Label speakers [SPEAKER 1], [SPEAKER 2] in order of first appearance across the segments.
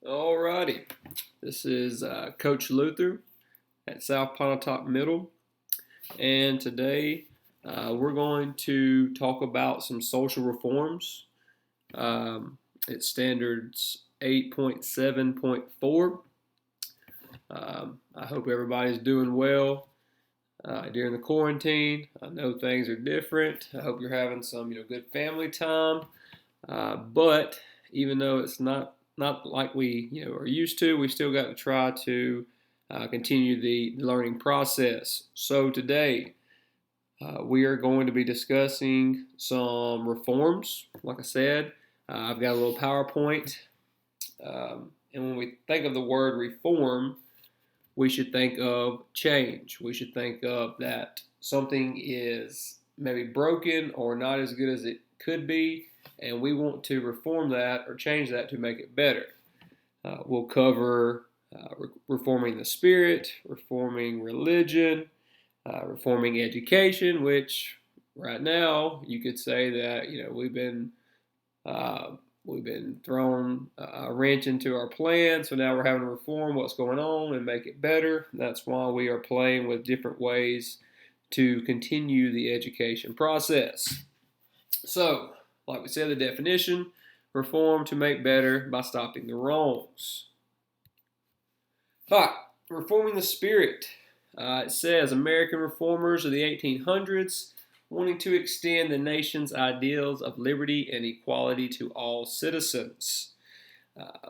[SPEAKER 1] Alrighty, this is Coach Luther at South Pontotoc Middle, and today we're going to talk about some social reforms. It's Standards 8.7.4. I hope everybody's doing well during the quarantine. I know things are different. I hope you're having some good family time. But even though it's not like we are used to, we still got to try to continue the learning process. So today we are going to be discussing some reforms. Like I said, I've got a little PowerPoint, and when we think of the word reform, we should think of change. We should think of that something is maybe broken or not as good as it could be, and we want to reform that or change that to make it better. We'll cover reforming the spirit, reforming religion, reforming education, which right now you could say that uh, we've been thrown a wrench into our plan, so now we're having to reform what's going on and make it better. That's why we are playing with different ways to continue the education process. So, like we said, the definition: reform to make better by stopping the wrongs. All right, reforming the spirit. It says American reformers of the 1800s wanting to extend the nation's ideals of liberty and equality to all citizens.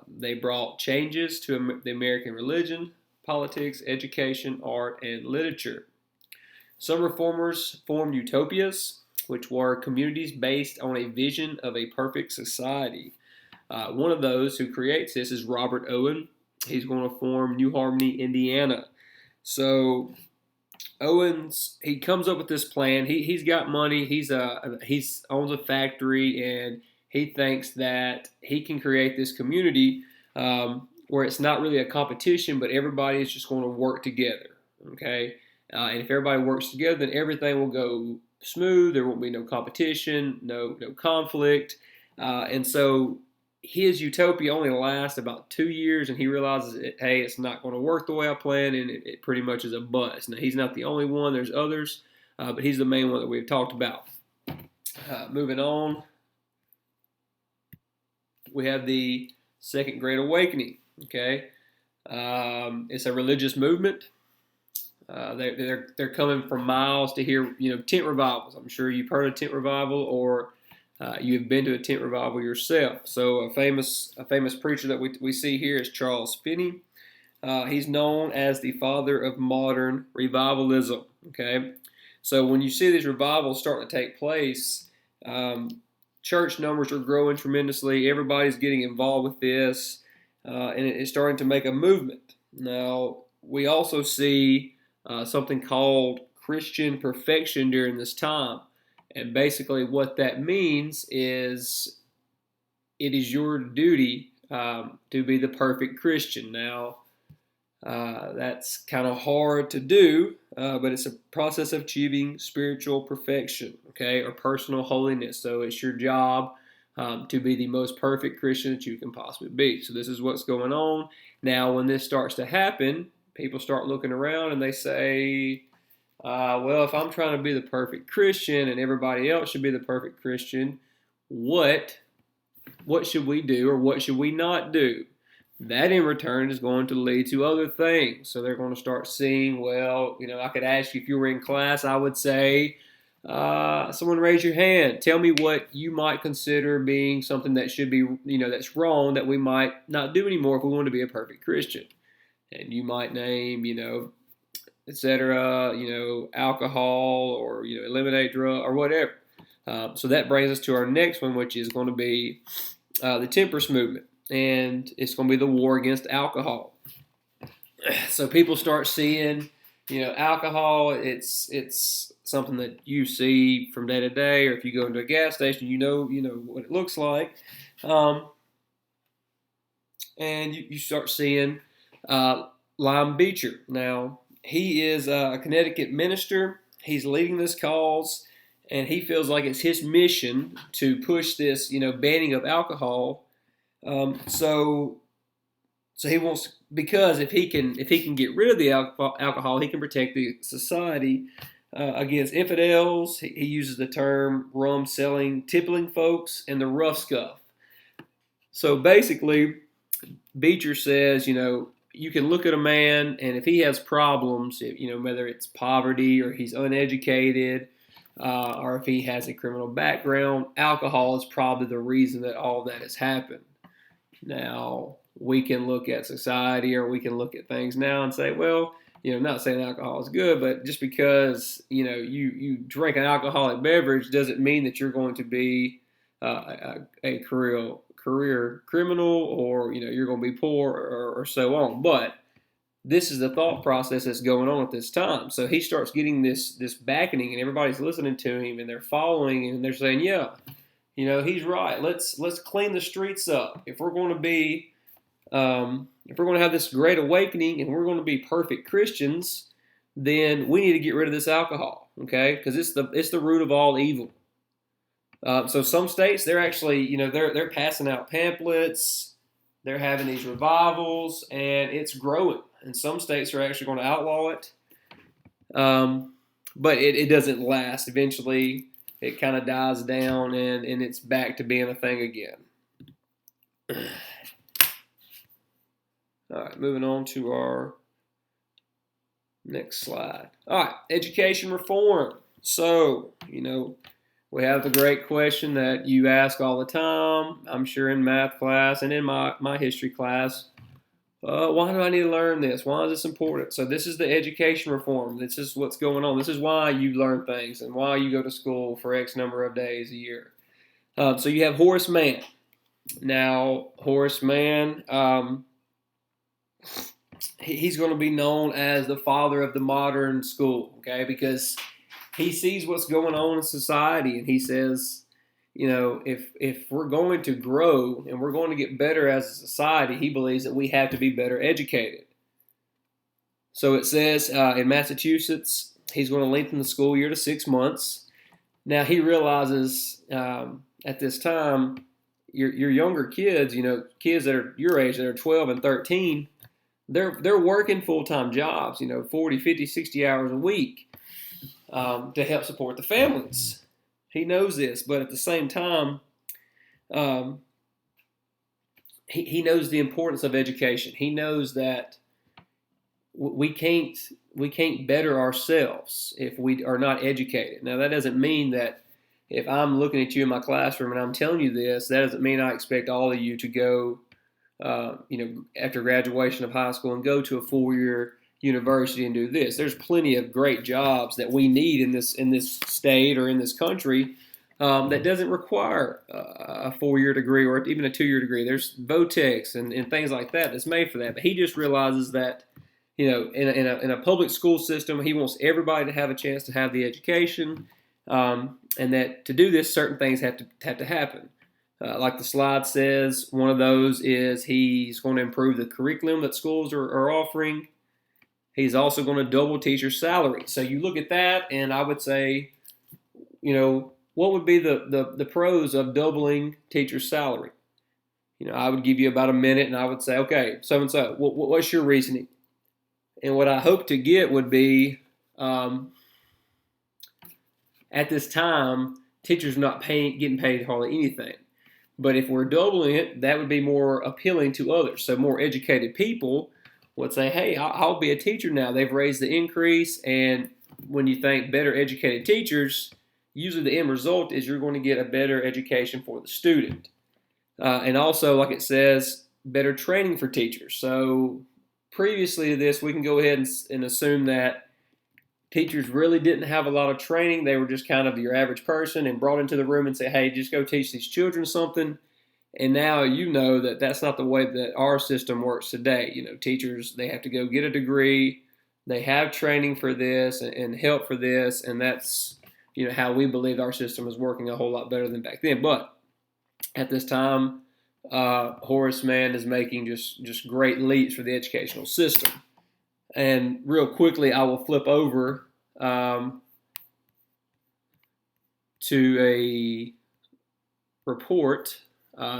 [SPEAKER 1] They brought changes to the American religion, politics, education, art, and literature. Some reformers formed utopias, which were communities based on a vision of a perfect society. One of those who creates this is Robert Owen. He's going to form New Harmony, Indiana. So he comes up with this plan. He's got money. He's owns a factory, and he thinks that he can create this community where it's not really a competition, but everybody is just going to work together. Okay, and if everybody works together, then everything will go smooth. There won't be no competition, no conflict, and so his utopia only lasts about 2 years, and he realizes, hey, it's not going to work the way I planned, and it pretty much is a bust. Now, he's not the only one. There's others, but he's the main one that we've talked about. Moving on, we have the Second Great Awakening. Okay, it's a religious movement. They're coming from miles to hear tent revivals. I'm sure you've heard of tent revival, or you have been to a tent revival yourself. So a famous preacher that we see here is Charles Finney. He's known as the father of modern revivalism. Okay, so when you see these revivals starting to take place, church numbers are growing tremendously. Everybody's getting involved with this, and it's starting to make a movement. Now we also see something called Christian perfection during this time. And basically, what that means is it is your duty to be the perfect Christian. Now, that's kind of hard to do, but it's a process of achieving spiritual perfection, okay, or personal holiness. So it's your job to be the most perfect Christian that you can possibly be. So this is what's going on. Now, when this starts to happen, people start looking around and they say, well, if I'm trying to be the perfect Christian and everybody else should be the perfect Christian, what should we do or what should we not do? That in return is going to lead to other things. So they're going to start seeing, well, I could ask you if you were in class, I would say, someone raise your hand. Tell me what you might consider being something that should be, that's wrong, that we might not do anymore if we want to be a perfect Christian. And you might name, etc., alcohol, or, eliminate drug or whatever. So that brings us to our next one, which is going to be the temperance movement. And it's going to be the war against alcohol. So people start seeing, alcohol, it's something that you see from day to day, or if you go into a gas station, you know what it looks like. And you start seeing Lime Beecher. Now, he is a Connecticut minister. He's leading this cause, and he feels like it's his mission to push this, banning of alcohol. So So he wants, because if he can get rid of the alcohol, he can protect the society against infidels. He uses the term rum selling, tippling folks, and the rough scuff. So basically, Beecher says, you can look at a man, and if he has problems, whether it's poverty or he's uneducated, or if he has a criminal background, alcohol is probably the reason that all that has happened. Now, we can look at society, or we can look at things now and say, well, I'm not saying alcohol is good, but just because you drink an alcoholic beverage doesn't mean that you're going to be a career criminal, or you're going to be poor, or so on. But this is the thought process that's going on at this time. So he starts getting this backing, and everybody's listening to him, and they're following, and they're saying, yeah, he's right. Let's clean the streets up. If we're going to be if we're going to have this great awakening and we're going to be perfect Christians, then we need to get rid of this alcohol, okay? Because it's the root of all evil. So some states, they're actually, they're passing out pamphlets, they're having these revivals, and it's growing. And some states are actually going to outlaw it, but it doesn't last. Eventually, it kind of dies down, and it's back to being a thing again. All right, moving on to our next slide. All right, education reform. So, we have the great question that you ask all the time, I'm sure in math class and in my history class. Why do I need to learn this? Why is this important? So this is the education reform. This is what's going on. This is why you learn things and why you go to school for X number of days a year. So you have Horace Mann. Now, Horace Mann, he's going to be known as the father of the modern school, okay? Because he sees what's going on in society, and he says, if we're going to grow and we're going to get better as a society, he believes that we have to be better educated. So it says in Massachusetts, he's going to lengthen the school year to 6 months. Now he realizes at this time, your younger kids, kids that are your age, that are 12 and 13, they're working full-time jobs, 40, 50, 60 hours a week to help support the families. He knows this, but at the same time, he knows the importance of education. He knows that we can't better ourselves if we are not educated. Now, that doesn't mean that if I'm looking at you in my classroom and I'm telling you this, that doesn't mean I expect all of you to go, after graduation of high school and go to a 4-year university and do this. There's plenty of great jobs that we need in this state or in this country that doesn't require a 4-year degree or even a 2-year degree. There's Votex and things like that that's made for that. But he just realizes that in a public school system, he wants everybody to have a chance to have the education, and that to do this, certain things have to happen. Like the slide says, one of those is he's going to improve the curriculum that schools are offering. He's also going to double teacher salary. So you look at that, and I would say, what would be the pros of doubling teacher salary? I would give you about a minute, and I would say, okay, so-and-so, what's your reasoning? And what I hope to get would be, at this time, teachers not getting paid hardly anything. But if we're doubling it, that would be more appealing to others. So more educated people would say, hey, I'll be a teacher now. They've raised the increase, and when you think better educated teachers, usually the end result is you're going to get a better education for the student. And also, like it says, better training for teachers. So previously to this, we can go ahead and assume that teachers really didn't have a lot of training. They were just kind of your average person and brought into the room and say, hey, just go teach these children something. And now you know that that's not the way that our system works today. Teachers, they have to go get a degree. They have training for this and help for this. And that's, how we believe our system is working a whole lot better than back then. But at this time, Horace Mann is making just great leaps for the educational system. And real quickly, I will flip over to a report.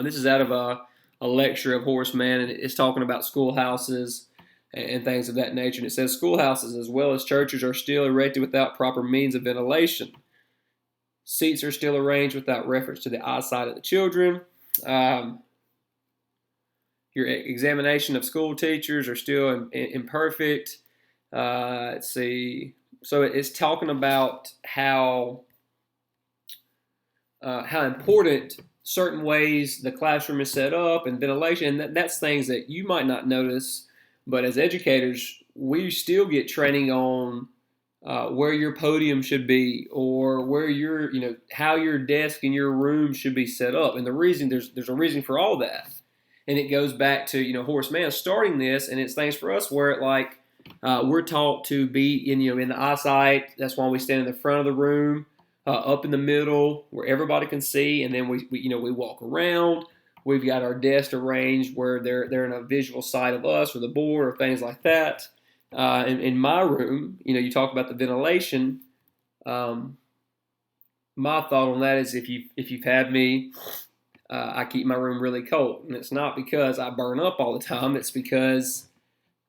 [SPEAKER 1] This is out of a lecture of Horace Mann, and it's talking about schoolhouses and things of that nature. And it says schoolhouses as well as churches are still erected without proper means of ventilation. Seats are still arranged without reference to the eyesight of the children. Your examination of school teachers are still imperfect. Let's see. So it's talking about how important certain ways the classroom is set up and ventilation, and that's things that you might not notice, but as educators, we still get training on where your podium should be, or where how your desk in your room should be set up. And the reason there's a reason for all that, and it goes back to Horace Mann starting this, and it's things for us where we're taught to be in the eyesight. That's why we stand in the front of the room, up in the middle where everybody can see, and then we walk around. We've got our desk arranged where they're in a visual sight of us or the board or things like that. In my room, you talk about the ventilation. My thought on that is if you've had me, I keep my room really cold, and it's not because I burn up all the time. It's because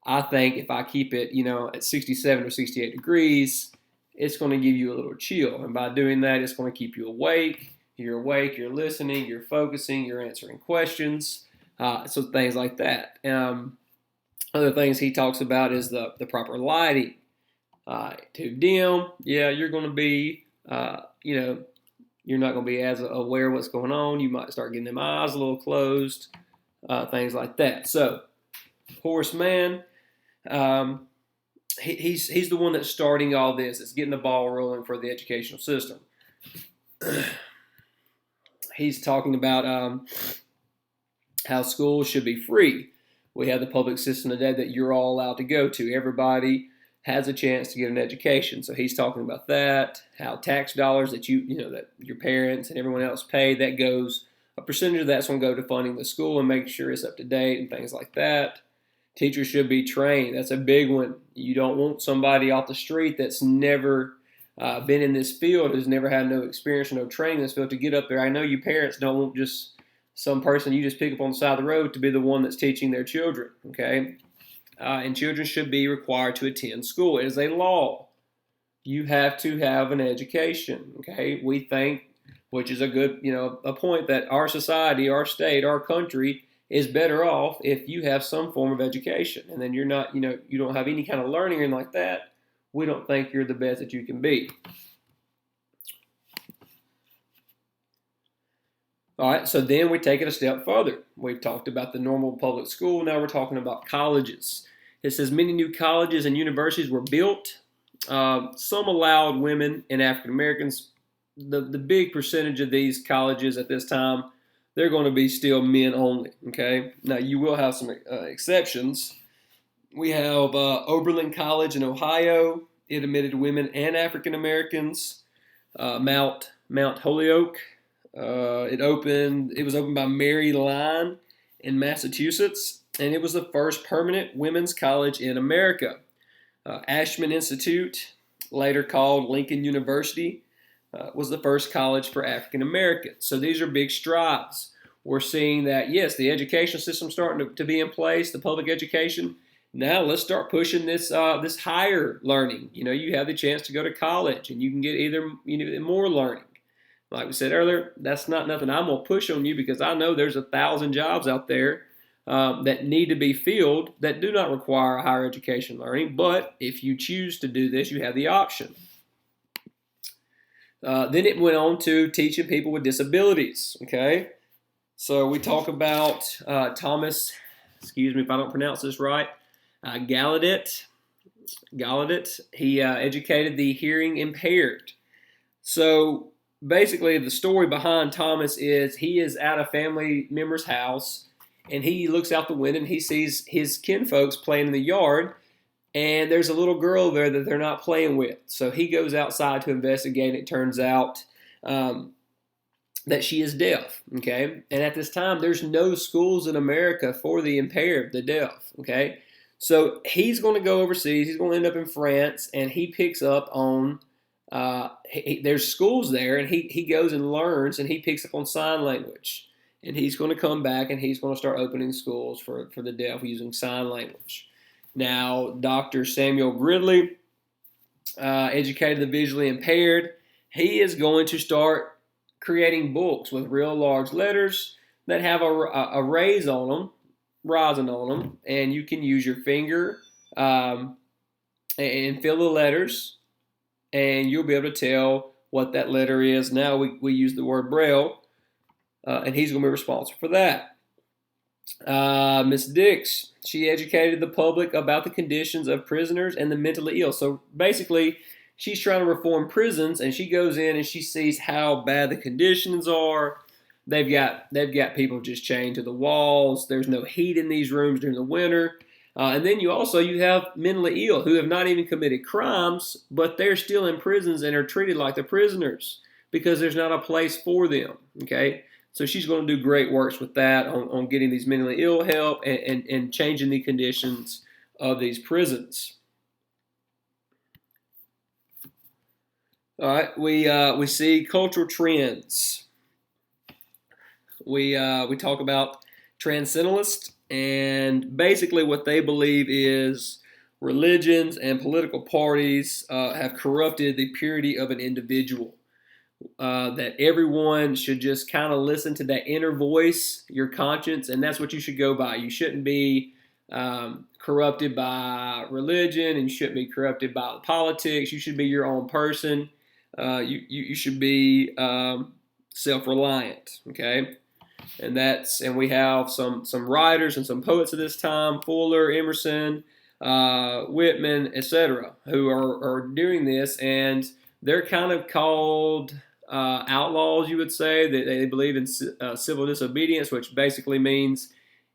[SPEAKER 1] I think if I keep it, at 67 or 68 degrees, it's going to give you a little chill. And by doing that, it's going to keep you awake. You're awake, you're listening, you're focusing, you're answering questions. So things like that. Other things he talks about is the proper lighting. Too dim, you're going to be, you're not going to be as aware of what's going on. You might start getting them eyes a little closed, things like that. So Horace Mann, he's the one that's starting all this. It's getting the ball rolling for the educational system. He's talking about how schools should be free. We have the public system today that you're all allowed to go to. Everybody has a chance to get an education. So he's talking about that, how tax dollars that that your parents and everyone else pay, that goes, a percentage of that's going to go to funding the school and making sure it's up to date and things like that. Teachers should be trained. That's a big one. You don't want somebody off the street that's never been in this field, who's never had no experience or no training in this field, to get up there. I know you parents don't want just some person you just pick up on the side of the road to be the one that's teaching their children, okay? And children should be required to attend school. It is a law. You have to have an education, okay? We think, which is a good, a point, that our society, our state, our country is better off if you have some form of education. And then you're not, you don't have any kind of learning or anything like that. We don't think you're the best that you can be. All right, so then we take it a step further. We've talked about the normal public school. Now we're talking about colleges. It says many new colleges and universities were built. Some allowed women and African Americans. The big percentage of these colleges at this time, they're going to be still men only. Okay. Now you will have some exceptions. We have Oberlin College in Ohio. It admitted women and African Americans. Mount Holyoke. It was opened by Mary Line in Massachusetts, and it was the first permanent women's college in America. Ashman Institute, later called Lincoln University, was the first college for African Americans. So these are big strides. We're seeing that, yes, the education system's starting to be in place, the public education. Now let's start pushing this higher learning. You have the chance to go to college, and you can get either more learning. Like we said earlier, that's not nothing I'm going to push on you, because I know there's 1,000 jobs out there that need to be filled that do not require higher education learning. But if you choose to do this, you have the option. Then it went on to teaching people with disabilities. Okay, so we talk about Thomas, excuse me if I don't pronounce this right, Gallaudet. He educated the hearing impaired. So basically, the story behind Thomas is he is at a family member's house, and he looks out the window and he sees his kinfolks playing in the yard, and there's a little girl there that they're not playing with. So he goes outside to investigate. It turns out that she is deaf, okay? And at this time, there's no schools in America for the impaired, the deaf, okay? So he's going to go overseas. He's going to end up in France, and he picks up on there's schools there, and he goes and learns, and he picks up on sign language. and he's going to come back and he's going to start opening schools for the deaf using sign language. Now, Dr. Samuel Gridley, educated the visually impaired, he is going to start creating books with real large letters that have a raise on them, rising on them, and you can use your finger and fill the letters, and you'll be able to tell what that letter is. Now we use the word Braille, and he's going to be responsible for that. Miss Dix, she educated the public about the conditions of prisoners and the mentally ill. So basically, she's trying to reform prisons, and she goes in and she sees how bad the conditions are. They've got people just chained to the walls. There's no heat in these rooms during the winter. And then you have mentally ill who have not even committed crimes, but they're still in prisons and are treated like they're prisoners because there's not a place for them. Okay, so she's going to do great works with that on getting these mentally ill help and changing the conditions of these prisons. All right, we see cultural trends. We talk about transcendentalists, and basically what they believe is religions and political parties have corrupted the purity of an individual. That everyone should just kind of listen to that inner voice, your conscience, and that's what you should go by. You shouldn't be corrupted by religion, and you shouldn't be corrupted by politics. You should be your own person. You should be self-reliant. Okay. And we have some writers and some poets of this time, Fuller, Emerson, Whitman, etc., who are doing this, and they're kind of called outlaws, you would say. They believe in civil disobedience, which basically means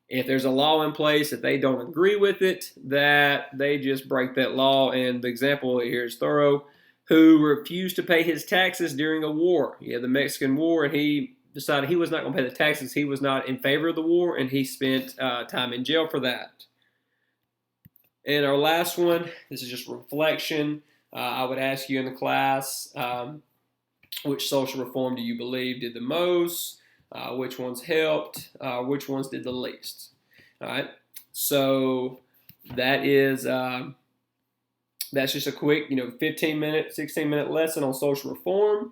[SPEAKER 1] if there's a law in place that they don't agree with it, that they just break that law. And the example here is Thoreau, who refused to pay his taxes during a war. You had the Mexican War, and he decided he was not going to pay the taxes. He was not in favor of the war, and he spent time in jail for that. And our last one, this is just reflection. I would ask you in the class, which social reform do you believe did the most? Which ones helped? Which ones did the least? All right. So that is that's just a quick, 15-minute, 16-minute lesson on social reform.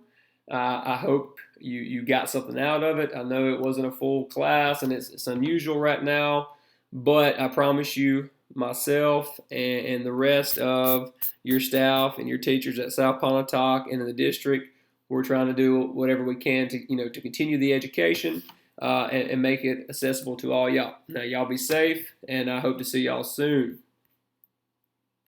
[SPEAKER 1] I hope you got something out of it. I know it wasn't a full class, and it's unusual right now, but I promise you, myself and the rest of your staff and your teachers at South Pontotoc and in the district, we're trying to do whatever we can to continue the education and make it accessible to all y'all. Now, y'all be safe, and I hope to see y'all soon.